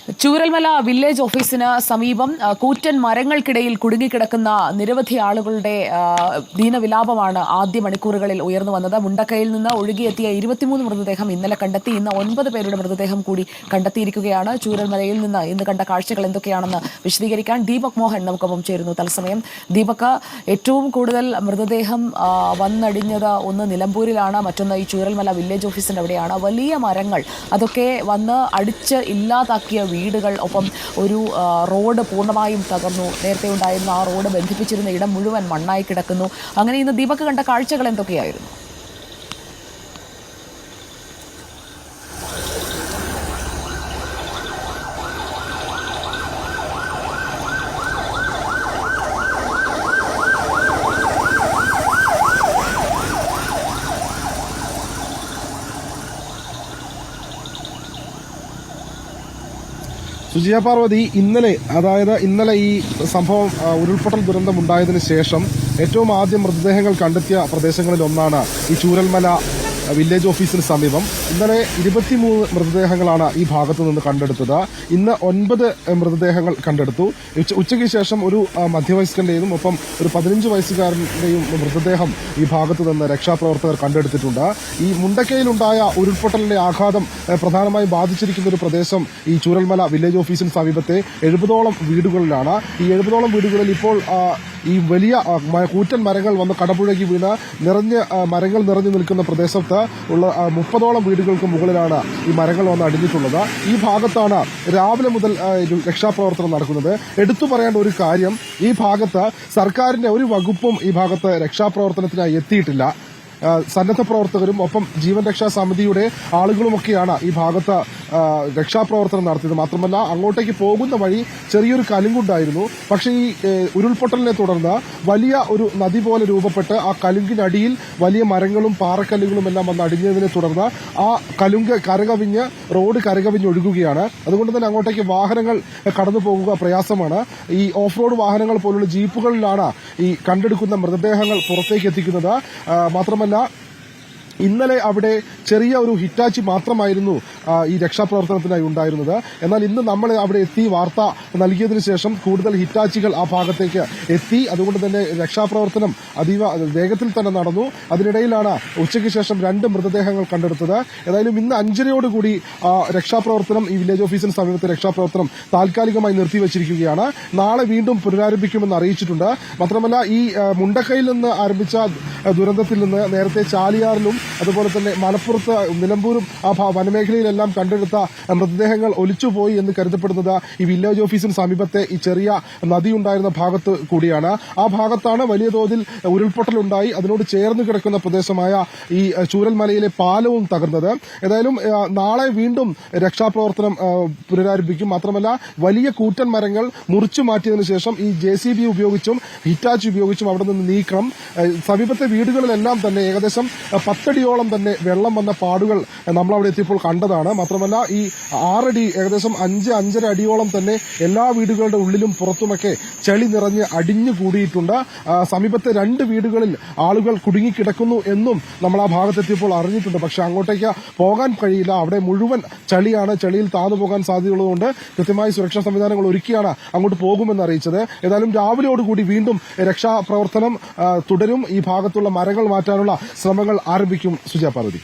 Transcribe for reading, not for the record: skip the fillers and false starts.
Chooralmala village ഓഫീസിന് സമീപം കൂറ്റൻ മരങ്ങൾക്കിടയിൽ കുടുങ്ങിക്കിടക്കുന്ന നിരവധി ആളുകളുടെ ദീനവിലാപമാണ് ആദ്യ മണിക്കൂറുകളിൽ ഉയർന്നു വന്നത്. മുണ്ടക്കയിൽ നിന്ന് ഒഴുകിയെത്തിയ 23 മൃതദേഹം ഇന്നലെ കണ്ടെത്തി. ഇന്ന് 9 പേരുടെ മൃതദേഹം കൂടി കണ്ടെത്തിയിരിക്കുകയാണ്. ചൂരൽമലയിൽ നിന്ന് ഇന്ന് കണ്ട കാഴ്ചകൾ എന്തൊക്കെയാണെന്ന് വിശദീകരിക്കാൻ ദീപക് മോഹൻ നമുക്കൊപ്പം ചേരുന്നു തത്സമയം. ദീപക്, ഏറ്റവും കൂടുതൽ മൃതദേഹം വന്നടിഞ്ഞത് ഒന്ന് നിലമ്പൂരിലാണ്, മറ്റൊന്ന് ഈ ചൂരൽമല വില്ലേജ് ഓഫീസിന്റെ അവിടെയാണ്. വലിയ മരങ്ങൾ അതൊക്കെ വന്ന് അടിച്ച് ഇല്ലാതാക്കിയ വീടുകൾ, ഒപ്പം ഒരു റോഡ് പൂർണ്ണമായും തകർന്നു. നേരത്തെ ഉണ്ടായിരുന്ന ആ റോഡ് ബന്ധിപ്പിച്ചിരുന്ന ഇടം മുഴുവൻ മണ്ണായി കിടക്കുന്നു. അങ്ങനെ ഇന്ന് ദീപക് കണ്ട കാഴ്ചകൾ എന്തൊക്കെയായിരുന്നു? സുജിയ പാർവതി, ഇന്നലെ ഈ സംഭവം ഉരുൾപൊട്ടൽ ദുരന്തം ഉണ്ടായതിനു ശേഷം ഏറ്റവും ആദ്യം മൃതദേഹങ്ങൾ കണ്ടെത്തിയ പ്രദേശങ്ങളിൽ ഒന്നാണ് ഈ ചൂരൽമല വില്ലേജ് ഓഫീസിന് സമീപം. ഇന്നലെ 23 മൃതദേഹങ്ങളാണ് ഈ ഭാഗത്ത് നിന്ന് കണ്ടെടുത്തത്. ഇന്ന് 9 മൃതദേഹങ്ങൾ കണ്ടെടുത്തു. ഉച്ചയ്ക്ക് ശേഷം ഒരു മധ്യവയസ്കന്റെയും ഒപ്പം ഒരു 15 വയസ്സുകാരന്റെയും മൃതദേഹം ഈ ഭാഗത്ത് നിന്ന് രക്ഷാപ്രവർത്തകർ കണ്ടെടുത്തിട്ടുണ്ട്. ഈ മുണ്ടക്കയിലുണ്ടായ ഉരുൾപൊട്ടലിന്റെ ആഘാതം പ്രധാനമായും ബാധിച്ചിരിക്കുന്ന ഒരു പ്രദേശം ഈ ചൂരൽമല വില്ലേജ് ഓഫീസിന് സമീപത്തെ 70ഓളം വീടുകളിലാണ്. ഈ 70ഓളം വീടുകളിൽ ഇപ്പോൾ ഈ വലിയ കൂറ്റൻ മരങ്ങൾ വന്ന് കടപുഴകി വീണ് മരങ്ങൾ നിറഞ്ഞു നിൽക്കുന്ന പ്രദേശത്ത് ഉള്ള 30ഓളം വീടുകൾക്ക് മുകളിലാണ് ഈ മരങ്ങൾ വന്ന് അടിഞ്ഞിട്ടുള്ളത്. ഈ ഭാഗത്താണ് രാവിലെ മുതൽ രക്ഷാപ്രവർത്തനം നടക്കുന്നത്. എടുത്തു പറയേണ്ട ഒരു കാര്യം, ഈ ഭാഗത്ത് സർക്കാരിന്റെ ഒരു വകുപ്പും ഈ ഭാഗത്ത് രക്ഷാപ്രവർത്തനത്തിനായി എത്തിയിട്ടില്ല. സന്നദ്ധ പ്രവർത്തകരും ഒപ്പം ജീവൻ രക്ഷാ സമിതിയുടെ ആളുകളുമൊക്കെയാണ് ഈ ഭാഗത്ത് രക്ഷാപ്രവർത്തനം നടത്തിയത്. മാത്രമല്ല, അങ്ങോട്ടേക്ക് പോകുന്ന വഴി ചെറിയൊരു കലുങ്കുണ്ടായിരുന്നു. പക്ഷേ ഈ ഉരുൾപൊട്ടലിനെ തുടർന്ന് വലിയ ഒരു നദി പോലെ രൂപപ്പെട്ട് ആ കലുങ്കിനടിയിൽ വലിയ മരങ്ങളും പാറക്കല്ലുകളും എല്ലാം വന്ന് അടിഞ്ഞതിനെ തുടർന്ന് ആ കലുങ്ക് കരകവിഞ്ഞ് റോഡ് കരകവിഞ്ഞ് ഒഴുകുകയാണ്. അതുകൊണ്ട് തന്നെ അങ്ങോട്ടേക്ക് വാഹനങ്ങൾ കടന്നു പോകുക പ്രയാസമാണ്. ഈ ഓഫ് റോഡ് വാഹനങ്ങൾ പോലുള്ള ജീപ്പുകളിലാണ് ഈ കണ്ടെടുക്കുന്ന മൃതദേഹങ്ങൾ പുറത്തേക്ക് എത്തിക്കുന്നത്. മാത്രമല്ല, ഇന്നലെ അവിടെ ചെറിയ ഒരു ഹിറ്റാച്ചി മാത്രമായിരുന്നു ഈ രക്ഷാപ്രവർത്തനത്തിനായി ഉണ്ടായിരുന്നത്. എന്നാൽ ഇന്ന് നമ്മൾ അവിടെ എത്തി വാർത്ത നൽകിയതിനു ശേഷം കൂടുതൽ ഹിറ്റാച്ചികൾ ആ ഭാഗത്തേക്ക് എത്തി. അതുകൊണ്ട് തന്നെ രക്ഷാപ്രവർത്തനം അതീവ വേഗത്തിൽ തന്നെ നടന്നു. അതിനിടയിലാണ് ഉച്ചയ്ക്ക് ശേഷം 2 മൃതദേഹങ്ങൾ കണ്ടെടുത്തത്. ഏതായാലും ഇന്ന് 5:30യോടുകൂടി രക്ഷാപ്രവർത്തനം, ഈ വില്ലേജ് ഓഫീസിന് സമീപത്തെ രക്ഷാപ്രവർത്തനം താൽക്കാലികമായി നിർത്തിവച്ചിരിക്കുകയാണ്. നാളെ വീണ്ടും പുനരാരംഭിക്കുമെന്ന് അറിയിച്ചിട്ടുണ്ട്. മാത്രമല്ല, ഈ മുണ്ടക്കയിൽ നിന്ന് ആരംഭിച്ച ദുരന്തത്തിൽ നിന്ന് നേരത്തെ ചാലിയാറിലും അതുപോലെ തന്നെ മലപ്പുറത്ത് നിലമ്പൂരും ആ വനമേഖലയിലെല്ലാം കണ്ടെടുത്ത മൃതദേഹങ്ങൾ ഒലിച്ചുപോയി എന്ന് കരുതപ്പെടുന്നത് ഈ വില്ലേജ് ഓഫീസിന് സമീപത്തെ ഈ ചെറിയ നദിയുണ്ടായിരുന്ന ഭാഗത്ത് കൂടിയാണ്. ആ ഭാഗത്താണ് വലിയ തോതിൽ ഉരുൾപൊട്ടലുണ്ടായി അതിനോട് ചേർന്ന് കിടക്കുന്ന പ്രദേശമായ ഈ ചൂരൽമലയിലെ പാലവും തകർന്നത്. ഏതായാലും നാളെ വീണ്ടും രക്ഷാപ്രവർത്തനം പുനരാരംഭിക്കും. മാത്രമല്ല, വലിയ കൂറ്റൻ മരങ്ങൾ മുറിച്ചു മാറ്റിയതിനു ശേഷം ഈ JCB ഉപയോഗിച്ചും ഹിറ്റാച്ചി ഉപയോഗിച്ചും അവിടെ നിന്ന് നീക്കണം. സമീപത്തെ വീടുകളിലെല്ലാം തന്നെ ഏകദേശം 10 അടിയോളം തന്നെ വെള്ളം വന്ന പാടുകൾ നമ്മളവിടെ എത്തിയപ്പോൾ കണ്ടതാണ്. മാത്രമല്ല, ഈ 6 അടി, ഏകദേശം 5-5.5 അടിയോളം തന്നെ എല്ലാ വീടുകളുടെ ഉള്ളിലും പുറത്തുമൊക്കെ ചെളി നിറഞ്ഞ് അടിഞ്ഞു കൂടിയിട്ടുണ്ട്. സമീപത്തെ 2 വീടുകളിൽ ആളുകൾ കുടുങ്ങിക്കിടക്കുന്നു എന്നും നമ്മൾ ആ ഭാഗത്തെത്തിയപ്പോൾ അറിഞ്ഞിട്ടുണ്ട്. പക്ഷെ അങ്ങോട്ടേക്ക് പോകാൻ കഴിയില്ല, അവിടെ മുഴുവൻ ചളിയാണ്. ചെളിയിൽ താന്നു പോകാൻ സാധ്യതയുള്ളതുകൊണ്ട് കൃത്യമായി സുരക്ഷാ സംവിധാനങ്ങൾ ഒരുക്കിയാണ് അങ്ങോട്ട് പോകുമെന്ന് അറിയിച്ചത്. ഏതായാലും രാവിലെയോടുകൂടി വീണ്ടും രക്ഷാപ്രവർത്തനം തുടരും. ഈ ഭാഗത്തുള്ള മരങ്ങൾ മാറ്റാനുള്ള ശ്രമങ്ങൾ ആരംഭിക്കും. സുജയ പാർവതി.